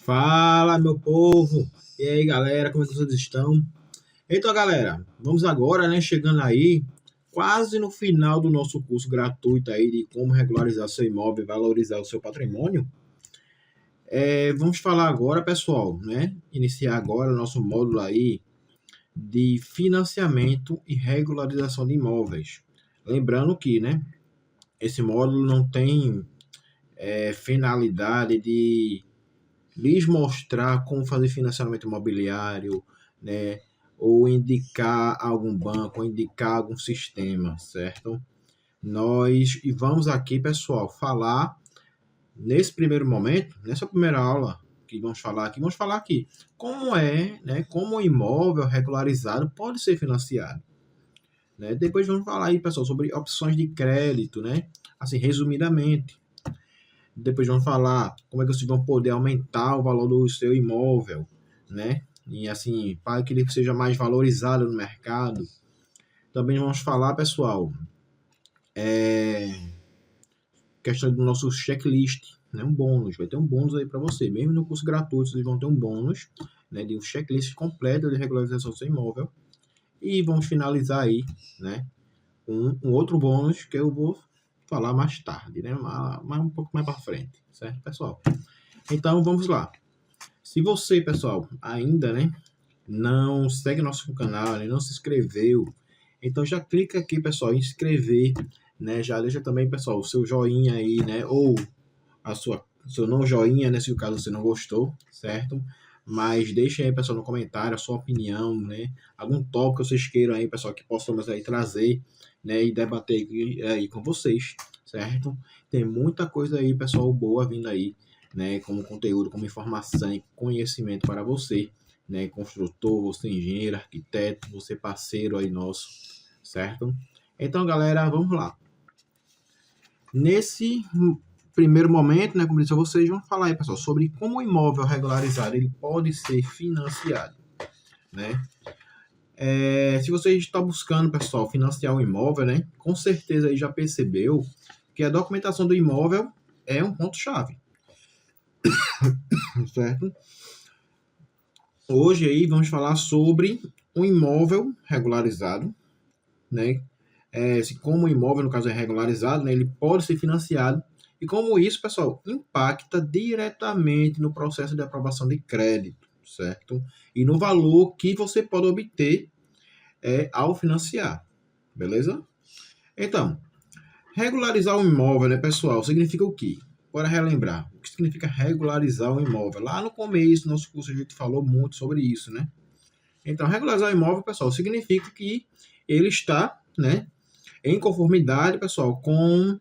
Fala, meu povo! E aí, galera, como é que vocês estão? Então, galera, vamos agora, né, chegando aí, quase no final do nosso curso gratuito aí de como regularizar seu imóvel e valorizar o seu patrimônio. Vamos falar agora, pessoal, né, iniciar agora o nosso módulo aí de financiamento e regularização de imóveis. Lembrando que, né, esse módulo não tem finalidade de lhes mostrar como fazer financiamento imobiliário, né? Ou indicar algum banco, ou indicar algum sistema, certo? Nós vamos aqui, pessoal, falar nesse primeiro momento, nessa primeira aula que vamos falar aqui como é, né? Como o imóvel regularizado pode ser financiado, né? Depois vamos falar aí, pessoal, sobre opções de crédito, né? Assim, resumidamente. Depois vamos falar como é que vocês vão poder aumentar o valor do seu imóvel, né? E assim, para que ele seja mais valorizado no mercado. Também vamos falar, pessoal, questão do nosso checklist, né? Um bônus, vai ter um bônus aí para você. Mesmo no curso gratuito, vocês vão ter um bônus, né? De um checklist completo de regularização do seu imóvel. E vamos finalizar aí, né? Um outro bônus que eu vou falar mais tarde, né? Mas um pouco mais para frente, certo, pessoal? Então, vamos lá. Se você, pessoal, ainda, né, não segue nosso canal, né, não se inscreveu, então já clica aqui, pessoal, em inscrever, né, já deixa também, pessoal, o seu joinha aí, né, ou seu não joinha, né, se o caso você não gostou, certo? Mas deixem aí, pessoal, no comentário a sua opinião, né, algum tópico que vocês queiram aí, pessoal, que possamos aí trazer, né, e debater aí com vocês, certo? Tem muita coisa aí, pessoal, boa vindo aí, né, como conteúdo, como informação e conhecimento para você, né, construtor, você engenheiro, arquiteto, você parceiro aí nosso, certo? Então, galera, vamos lá. Nesse primeiro momento, né, como disse a vocês, vamos falar aí, pessoal, sobre como o imóvel regularizado ele pode ser financiado, né? Se você está buscando, pessoal, financiar um imóvel, né, com certeza aí já percebeu que a documentação do imóvel é um ponto-chave, certo? Hoje aí vamos falar sobre um imóvel regularizado, né? Se como o imóvel, no caso, é regularizado, né, ele pode ser financiado e como isso, pessoal, impacta diretamente no processo de aprovação de crédito, certo? E no valor que você pode obter ao financiar, beleza? Então, regularizar um imóvel, né, pessoal, significa o quê? Bora relembrar. O que significa regularizar um imóvel? Lá no começo do nosso curso a gente falou muito sobre isso, né? Então, regularizar o imóvel, pessoal, significa que ele está, né, em conformidade, pessoal, com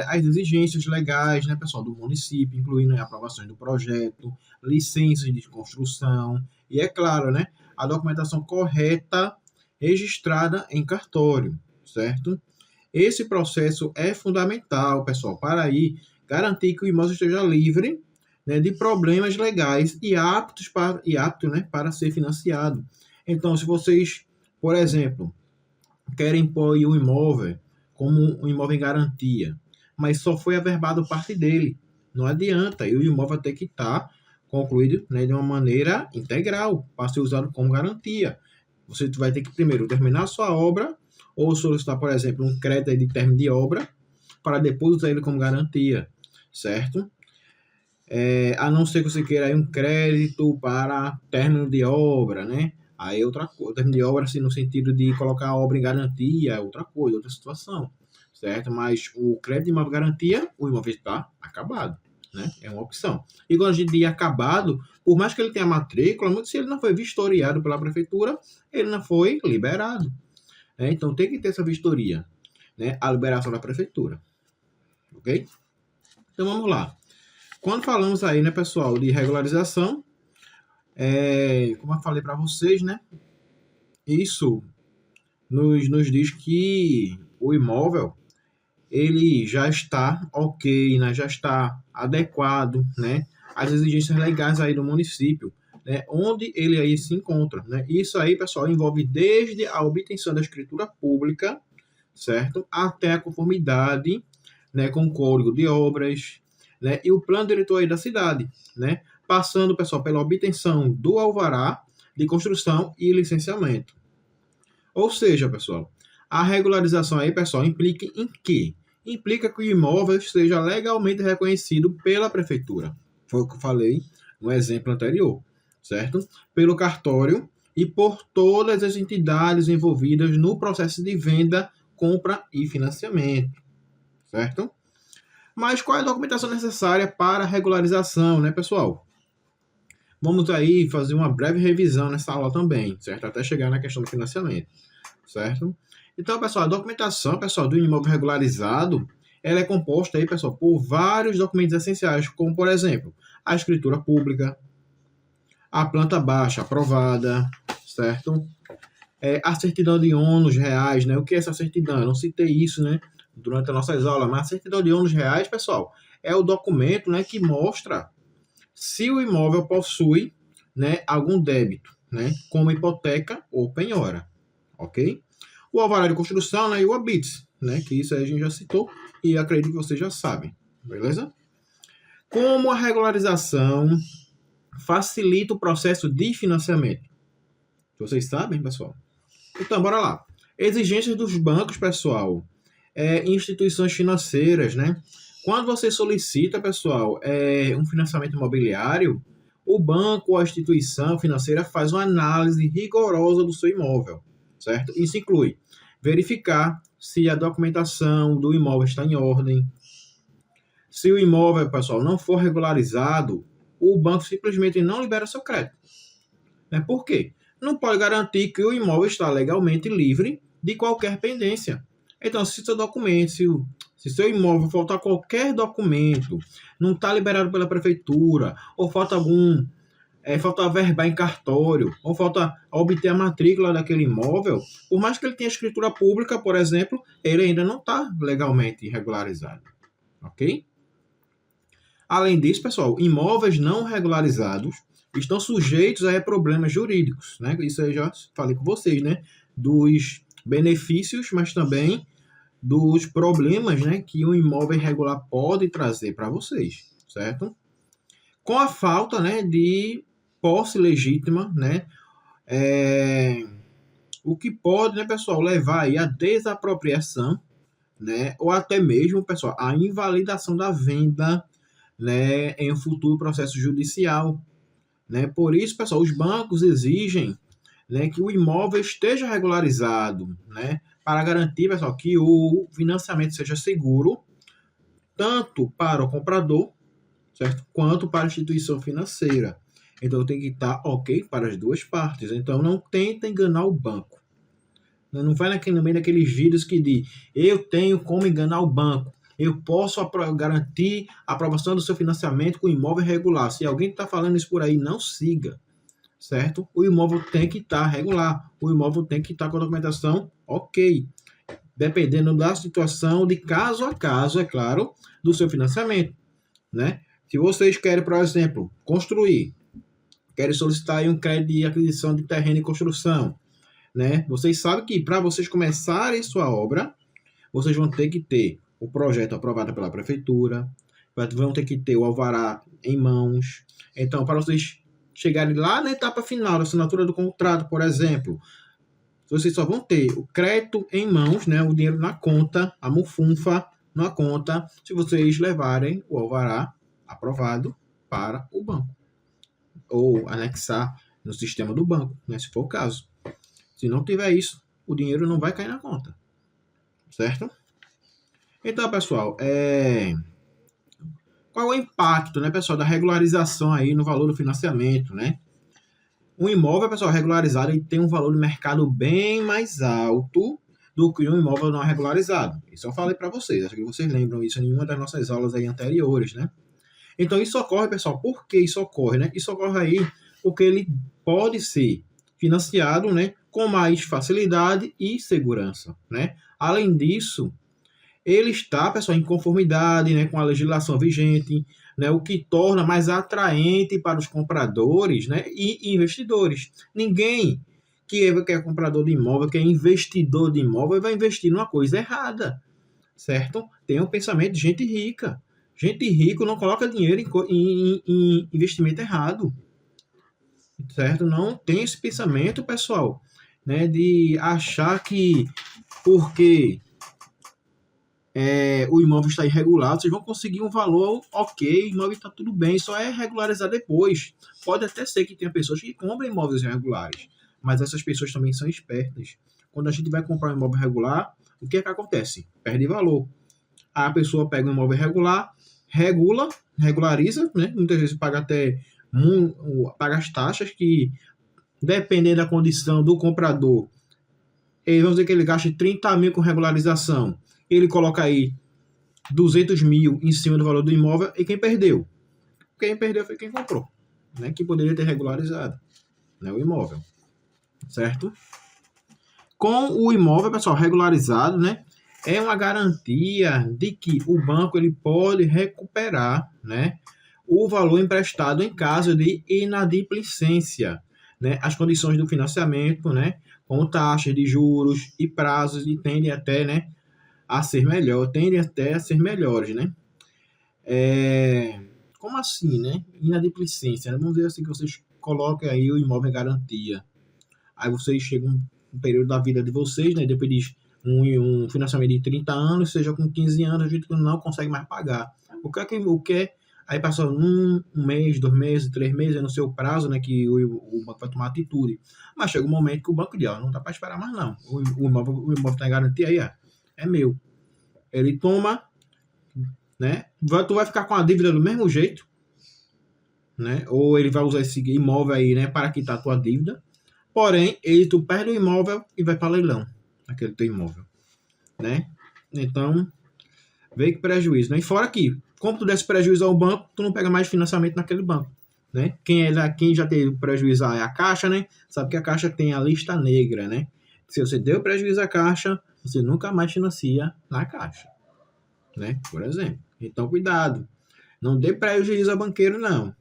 as exigências legais, né, pessoal, do município, incluindo a aprovação do projeto, licenças de construção e, é claro, né, a documentação correta registrada em cartório, certo? Esse processo é fundamental, pessoal, para aí garantir que o imóvel esteja livre, né, de problemas legais e apto, né, para ser financiado. Então, se vocês, por exemplo, querem pôr o imóvel como um imóvel em garantia, mas só foi averbado parte dele. Não adianta, e o imóvel tem que estar concluído, né, de uma maneira integral, para ser usado como garantia. Você vai ter que primeiro terminar a sua obra, ou solicitar, por exemplo, um crédito de término de obra, para depois usar ele como garantia, certo? A não ser que você queira aí um crédito para término de obra, né? Aí é outra coisa. Término de obra, assim, no sentido de colocar a obra em garantia, é outra coisa, outra situação, certo? Mas o crédito de imóvel garantia, o imóvel está acabado, né? É uma opção. E quando a gente diz acabado, por mais que ele tenha matrícula, se ele não foi vistoriado pela prefeitura, ele não foi liberado, né? Então tem que ter essa vistoria, né? A liberação da prefeitura, ok? Então vamos lá. Quando falamos aí, né, pessoal, de regularização, como eu falei para vocês, né, isso nos diz que o imóvel ele já está ok, né, já está adequado, né, às exigências legais aí do município, né, onde ele aí se encontra, né. Isso aí, pessoal, envolve desde a obtenção da escritura pública, certo, até a conformidade, né, com o código de obras, né, e o plano diretor aí da cidade, né, passando, pessoal, pela obtenção do alvará de construção e licenciamento. Ou seja, pessoal, a regularização aí, pessoal, implica em quê? Implica que o imóvel seja legalmente reconhecido pela prefeitura. Foi o que eu falei no exemplo anterior, certo? Pelo cartório e por todas as entidades envolvidas no processo de venda, compra e financiamento, certo? Mas qual é a documentação necessária para a regularização, né, pessoal? Vamos aí fazer uma breve revisão nessa aula também, certo? Até chegar na questão do financiamento, certo? Então, pessoal, a documentação, pessoal, do imóvel regularizado, ela é composta aí, pessoal, por vários documentos essenciais, como, por exemplo, a escritura pública, a planta baixa aprovada, certo? A certidão de ônus reais, né? O que é essa certidão? Eu não citei isso, né, durante as nossas aulas, mas a certidão de ônus reais, pessoal, é o documento, né, que mostra se o imóvel possui, né, algum débito, né, como hipoteca ou penhora, ok? O alvará de construção, né, e o habite, né, que isso aí a gente já citou e acredito que vocês já sabem, beleza? Como a regularização facilita o processo de financiamento? Vocês sabem, pessoal? Então, bora lá. Exigências dos bancos, pessoal, instituições financeiras, né? Quando você solicita, pessoal, um financiamento imobiliário, o banco ou a instituição financeira faz uma análise rigorosa do seu imóvel, certo? Isso inclui verificar se a documentação do imóvel está em ordem. Se o imóvel, pessoal, não for regularizado, o banco simplesmente não libera seu crédito. Né? Por quê? Não pode garantir que o imóvel está legalmente livre de qualquer pendência. Então, se seu documento, se seu imóvel faltar qualquer documento, não está liberado pela prefeitura, ou falta falta verbar em cartório, ou falta obter a matrícula daquele imóvel, por mais que ele tenha escritura pública, por exemplo, ele ainda não está legalmente regularizado. Ok? Além disso, pessoal, imóveis não regularizados estão sujeitos a problemas jurídicos, né? Isso aí já falei com vocês, né? Dos benefícios, mas também dos problemas, né, que um imóvel irregular pode trazer para vocês, certo? Com a falta, né, de posse legítima, né, o que pode, né, pessoal, levar aí a desapropriação, né, ou até mesmo, pessoal, a invalidação da venda, né, em um futuro processo judicial, né? Por isso, pessoal, os bancos exigem, né, que o imóvel esteja regularizado, né, para garantir, pessoal, que o financiamento seja seguro, tanto para o comprador, certo, quanto para a instituição financeira. Então, tem que estar ok para as duas partes. Então, não tenta enganar o banco. Não vai no meio daqueles vídeos que diz, eu tenho como enganar o banco. Eu posso garantir a aprovação do seu financiamento com imóvel regular. Se alguém está falando isso por aí, não siga, certo? O imóvel tem que estar regular. O imóvel tem que estar com a documentação ok. Dependendo da situação, de caso a caso, é claro, do seu financiamento, né? Se vocês querem, por exemplo, construir, querem solicitar um crédito de aquisição de terreno e construção, né? Vocês sabem que para vocês começarem sua obra, vocês vão ter que ter o projeto aprovado pela prefeitura, vão ter que ter o alvará em mãos. Então, para vocês chegarem lá na etapa final da assinatura do contrato, por exemplo, vocês só vão ter o crédito em mãos, né, o dinheiro na conta, a mufunfa na conta, se vocês levarem o alvará aprovado para o banco, ou anexar no sistema do banco, né, se for o caso. Se não tiver isso, o dinheiro não vai cair na conta, certo? Então, pessoal, qual é o impacto, né, pessoal, da regularização aí no valor do financiamento, né? Um imóvel, pessoal, regularizado, ele tem um valor de mercado bem mais alto do que um imóvel não regularizado. Isso eu falei para vocês, acho que vocês lembram isso em uma das nossas aulas aí anteriores, né? Então, isso ocorre, pessoal, por que isso ocorre, né? Isso ocorre aí porque ele pode ser financiado, né, com mais facilidade e segurança, né? Além disso, ele está, pessoal, em conformidade, né, com a legislação vigente, né, o que torna mais atraente para os compradores, né, e investidores. Ninguém que é comprador de imóvel, que é investidor de imóvel, vai investir numa coisa errada, certo? Tem um pensamento de gente rica, Gente rico não coloca dinheiro em investimento errado, certo? Não tem esse pensamento, pessoal, né, de achar que porque o imóvel está irregular, vocês vão conseguir um valor ok, o imóvel está tudo bem, só é regularizar depois. Pode até ser que tenha pessoas que compram imóveis irregulares, mas essas pessoas também são espertas. Quando a gente vai comprar um imóvel regular, o que é que acontece? Perde valor. A pessoa pega um imóvel irregular, regulariza, né? Muitas vezes paga até paga as taxas que, dependendo da condição do comprador, vamos dizer que ele gaste 30 mil com regularização, ele coloca aí 200 mil em cima do valor do imóvel, e quem perdeu? Quem perdeu foi quem comprou, né? Que poderia ter regularizado, né, o imóvel, certo? Com o imóvel, pessoal, regularizado, né, é uma garantia de que o banco ele pode recuperar, né, o valor emprestado em caso de inadimplência, né, as condições do financiamento, né, com taxas de juros e prazos, e tendem até, né, a ser melhores, né? Como assim, né? Inadimplência, né? Vamos dizer assim que vocês coloquem aí o imóvel em garantia. Aí vocês chegam um período da vida de vocês, né? Depois de um financiamento de 30 anos, seja com 15 anos, a gente não consegue mais pagar. O que é aí passa um mês, 2 meses, 3 meses, é no seu prazo, né? Que o banco vai tomar atitude. Mas chega um momento que o banco diz, ó, não dá para esperar mais não. O imóvel está em garantia aí, ó, é meu. Ele toma, né? Tu vai ficar com a dívida do mesmo jeito, né? Ou ele vai usar esse imóvel aí, né, para quitar a tua dívida. Porém, tu perde o imóvel e vai para leilão, aquele teu imóvel, né? Então, vê que prejuízo, né? E fora que, como tu desse prejuízo ao banco, tu não pega mais financiamento naquele banco, né? Quem já teve prejuízo é a Caixa, né? Sabe que a Caixa tem a lista negra, né? Se você deu prejuízo à Caixa, você nunca mais financia na Caixa, né? Por exemplo. Então, cuidado. Não dê prejuízo a banqueiro, não.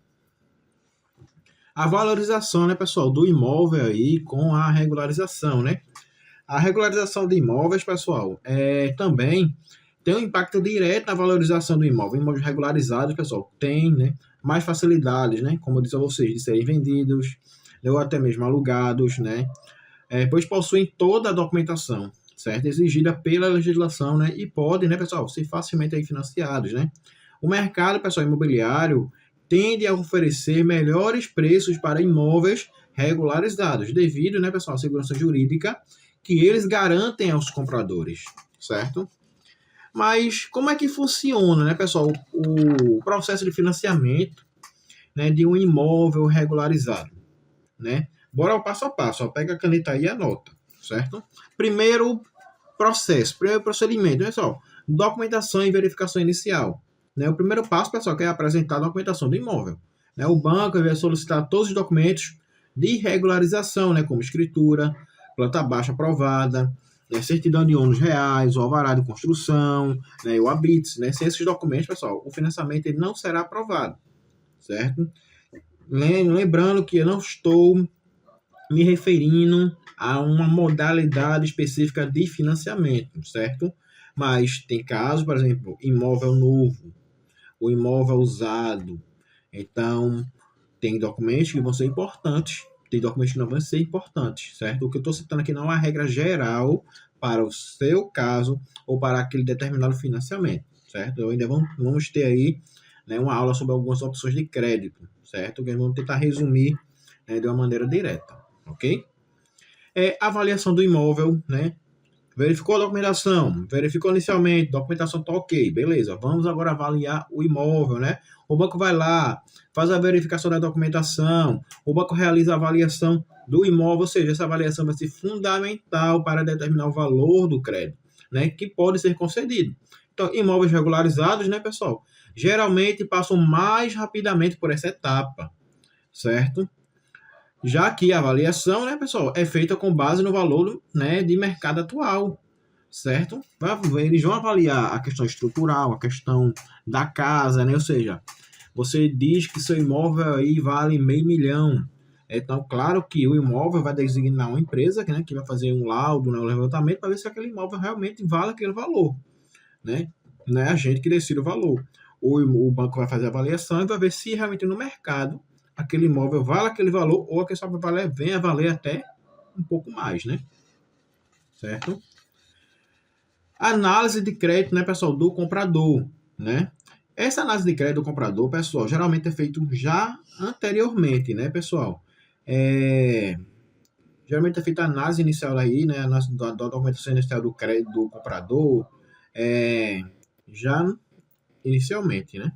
A valorização, né, pessoal, do imóvel aí com a regularização, né? A regularização de imóveis, pessoal, também tem um impacto direto na valorização do imóvel. Imóveis regularizados, pessoal, tem, né, mais facilidades, né? Como eu disse a vocês, de serem vendidos, ou até mesmo alugados, né? Pois possuem toda a documentação, certo? Exigida pela legislação, né? E podem, né, pessoal, ser facilmente aí financiados, né? O mercado, pessoal, imobiliário tende a oferecer melhores preços para imóveis regularizados, devido, né, pessoal, à segurança jurídica que eles garantem aos compradores, certo? Mas como é que funciona, né, pessoal, o processo de financiamento, né, de um imóvel regularizado, né? Bora ao passo a passo, ó, pega a caneta aí e anota, certo? Primeiro procedimento, pessoal, documentação e verificação inicial. Né? O primeiro passo, pessoal, que é apresentar a documentação do imóvel. Né? O banco vai solicitar todos os documentos de regularização, né? Como escritura, planta baixa aprovada, né? Certidão de ônus reais, o alvará de construção, né? O habites, né? Sem esses documentos, pessoal, o financiamento ele não será aprovado, certo? Lembrando que eu não estou me referindo a uma modalidade específica de financiamento, certo? Mas tem casos, por exemplo, imóvel novo, o imóvel usado. Então, tem documentos que vão ser importantes, tem documentos que não vão ser importantes, certo? O que eu estou citando aqui não é uma regra geral para o seu caso ou para aquele determinado financiamento, certo? Eu ainda vamos ter aí, né, uma aula sobre algumas opções de crédito, certo? Que vamos tentar resumir, né, de uma maneira direta, ok? Avaliação do imóvel, né? Verificou a documentação, verificou inicialmente, documentação tá ok, beleza. Vamos agora avaliar o imóvel, né? O banco vai lá, faz a verificação da documentação, o banco realiza a avaliação do imóvel, ou seja, essa avaliação vai ser fundamental para determinar o valor do crédito, né? Que pode ser concedido. Então, imóveis regularizados, né, pessoal? Geralmente passam mais rapidamente por essa etapa, certo? Já que a avaliação, né, pessoal, é feita com base no valor, né, de mercado atual, certo? Eles vão avaliar a questão estrutural, a questão da casa, né? Ou seja, você diz que seu imóvel aí vale R$500 mil. Então, claro que o imóvel vai designar uma empresa, né, que vai fazer um laudo, né, um levantamento, para ver se aquele imóvel realmente vale aquele valor, né? Não é a gente que decide o valor. o banco vai fazer a avaliação e vai ver se realmente no mercado aquele imóvel vale aquele valor ou quem sabe venha a valer até um pouco mais, né? Certo? Análise de crédito, né, pessoal, do comprador, né? Essa análise de crédito do comprador, pessoal, geralmente é feito já anteriormente, né, pessoal? Geralmente é feita a análise inicial aí, né, da documentação inicial do crédito do comprador, já inicialmente, né?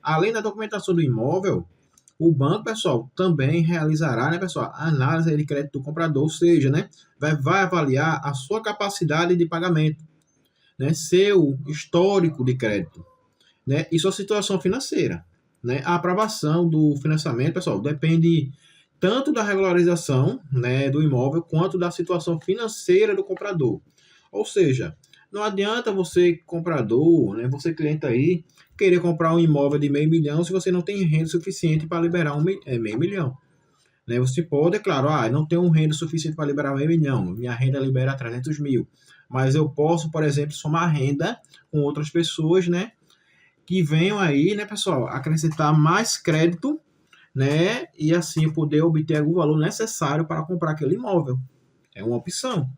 Além da documentação do imóvel, o banco, pessoal, também realizará, né, pessoal, a análise de crédito do comprador, ou seja, né, vai avaliar a sua capacidade de pagamento, né, seu histórico de crédito, né, e sua situação financeira, né. A aprovação do financiamento, pessoal, depende tanto da regularização, né, do imóvel quanto da situação financeira do comprador. Ou seja, não adianta você comprador, né, você cliente aí, querer comprar um imóvel de R$ 500.000 se você não tem renda suficiente para liberar meio milhão. Né? Você pode, é claro, não tenho renda suficiente para liberar R$ 500.000, minha renda libera 300 mil. Mas eu posso, por exemplo, somar renda com outras pessoas, né, que venham aí, né, pessoal, acrescentar mais crédito, né, e assim poder obter algum valor necessário para comprar aquele imóvel. É uma opção,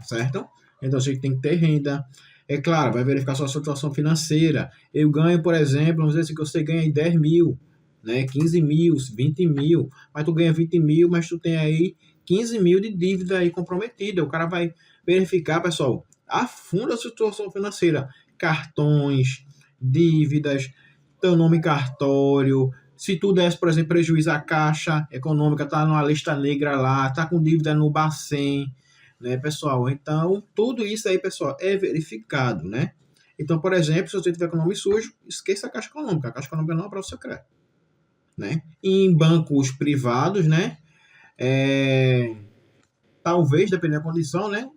certo? Então, a gente tem que ter renda. É claro, vai verificar sua situação financeira. Eu ganho, por exemplo, vamos dizer assim, que você ganha 10 mil, né? 15 mil, 20 mil, mas tu ganha 20 mil, mas tu tem aí 15 mil de dívida aí comprometida. O cara vai verificar, pessoal, a fundo a situação financeira. Cartões, dívidas, teu nome em cartório. Se tu desse, por exemplo, prejuízo à Caixa Econômica, tá numa lista negra lá, tá com dívida no Bacen, né, pessoal? Então, tudo isso aí, pessoal, é verificado, né? Então, por exemplo, se você tiver com o nome sujo, esqueça a Caixa Econômica. A Caixa Econômica não aprova o seu crédito, né? E em bancos privados, né? Talvez, dependendo da condição, né?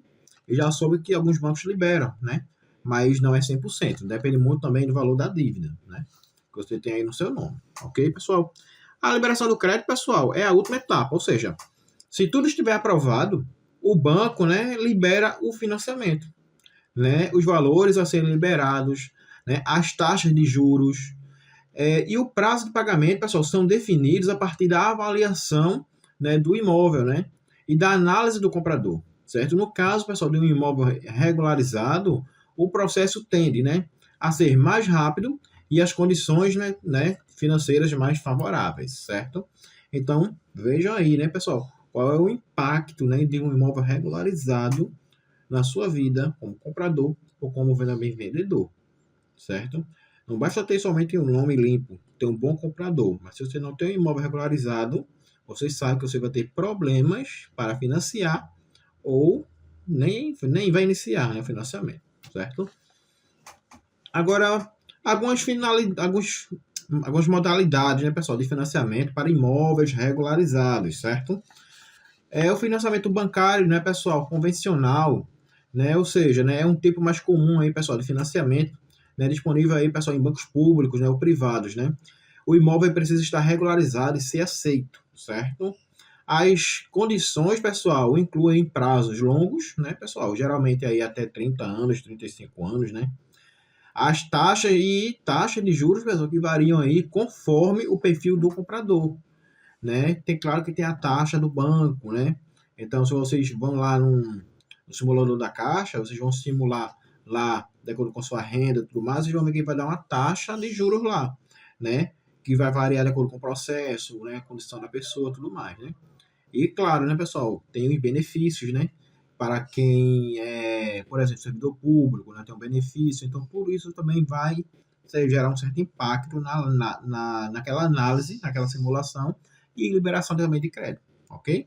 Eu já soube que alguns bancos liberam, né? Mas não é 100%. Depende muito também do valor da dívida, né? Que você tem aí no seu nome. Ok, pessoal? A liberação do crédito, pessoal, é a última etapa. Ou seja, se tudo estiver aprovado, o banco, né, libera o financiamento, né, os valores a serem liberados, né, as taxas de juros, e o prazo de pagamento, pessoal, são definidos a partir da avaliação, né, do imóvel, né, e da análise do comprador, certo? No caso, pessoal, de um imóvel regularizado, o processo tende, né, a ser mais rápido e as condições, né, financeiras mais favoráveis, certo? Então, vejam aí, né, pessoal, qual é o impacto, né, de um imóvel regularizado na sua vida como comprador ou como vendedor, certo? Não basta ter somente um nome limpo, ter um bom comprador, mas se você não tem um imóvel regularizado, você sabe que você vai ter problemas para financiar ou nem vai iniciar, né, o financiamento, certo? Agora, algumas modalidades, né, pessoal, de financiamento para imóveis regularizados, certo? O financiamento bancário, né, pessoal, convencional, né, ou seja, né, é um tipo mais comum aí, pessoal, de financiamento, né, disponível aí, pessoal, em bancos públicos, né, ou privados, né. O imóvel precisa estar regularizado e ser aceito, certo? As condições, pessoal, incluem prazos longos, né, pessoal, geralmente aí até 30 anos, 35 anos, né. As taxas de juros, pessoal, que variam aí conforme o perfil do comprador, né? Claro que tem a taxa do banco, né? Então, se vocês vão lá no simulador da Caixa, vocês vão simular lá, de acordo com a sua renda e tudo mais, vocês vão ver que vai dar uma taxa de juros lá, né? Que vai variar de acordo com o processo, né? A condição da pessoa, tudo mais, né? E claro, né, pessoal, tem os benefícios, né? Para quem é, por exemplo, servidor público, né? Tem um benefício, então por isso também vai gerar um certo impacto naquela análise, naquela simulação, e liberação também de crédito, ok?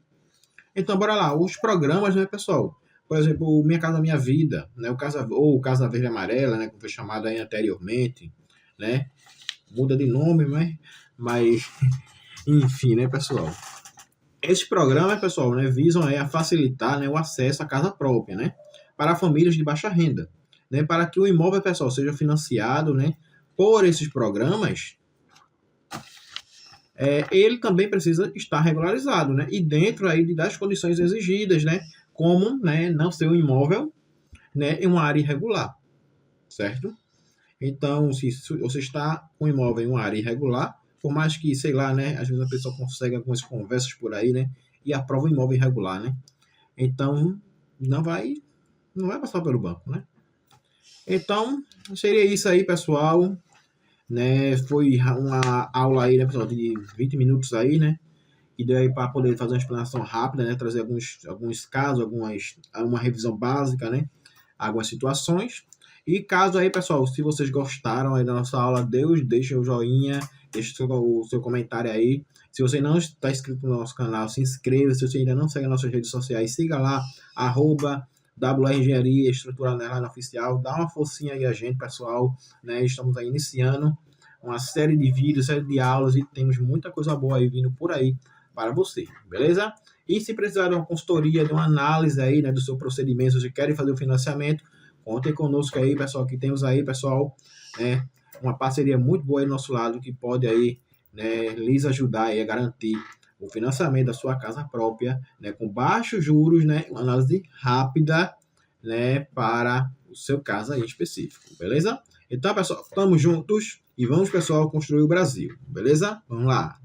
Então, bora lá, os programas, né, pessoal? Por exemplo, o Minha Casa Minha Vida, né, ou o Casa Verde e Amarela, né, como foi chamado aí anteriormente, né? Muda de nome, mas enfim, né, pessoal? Esses programas, pessoal, né, visam aí a facilitar, né, o acesso à casa própria, né, para famílias de baixa renda, né, para que o imóvel, pessoal, seja financiado, né, por esses programas. Ele também precisa estar regularizado, né? E dentro aí das condições exigidas, né? Como, né, não ser um imóvel, né, em uma área irregular, certo? Então, se você está com um imóvel em uma área irregular, por mais que, sei lá, né, às vezes a pessoa consegue algumas conversas por aí, né, e aprova o imóvel irregular, né? Então, não vai, não vai passar pelo banco, né? Então, seria isso aí, pessoal, né? Foi uma aula aí, né, pessoal, de 20 minutos aí, né? E deu aí para poder fazer uma explanação rápida, né? Trazer alguns casos, uma revisão básica, né? Algumas situações. E caso aí, pessoal, se vocês gostaram aí da nossa aula, deixa o joinha, deixa o seu comentário aí. Se você não está inscrito no nosso canal, se inscreva. Se você ainda não segue nas nossas redes sociais, siga lá, WR Engenharia Estrutural Underline Oficial. Dá uma forcinha aí a gente, pessoal, né? Estamos aí iniciando uma série de vídeos, série de aulas e temos muita coisa boa aí vindo por aí para você, beleza? E se precisar de uma consultoria, de uma análise aí, né, do seu procedimento, se você quer fazer o financiamento, contem conosco aí, pessoal, que temos aí, pessoal, né, uma parceria muito boa aí do nosso lado, que pode aí, né, lhes ajudar aí a garantir o financiamento da sua casa própria, né, com baixos juros, né, uma análise rápida, né, para o seu caso aí específico, beleza? Então, pessoal, estamos juntos e vamos, pessoal, construir o Brasil, beleza? Vamos lá!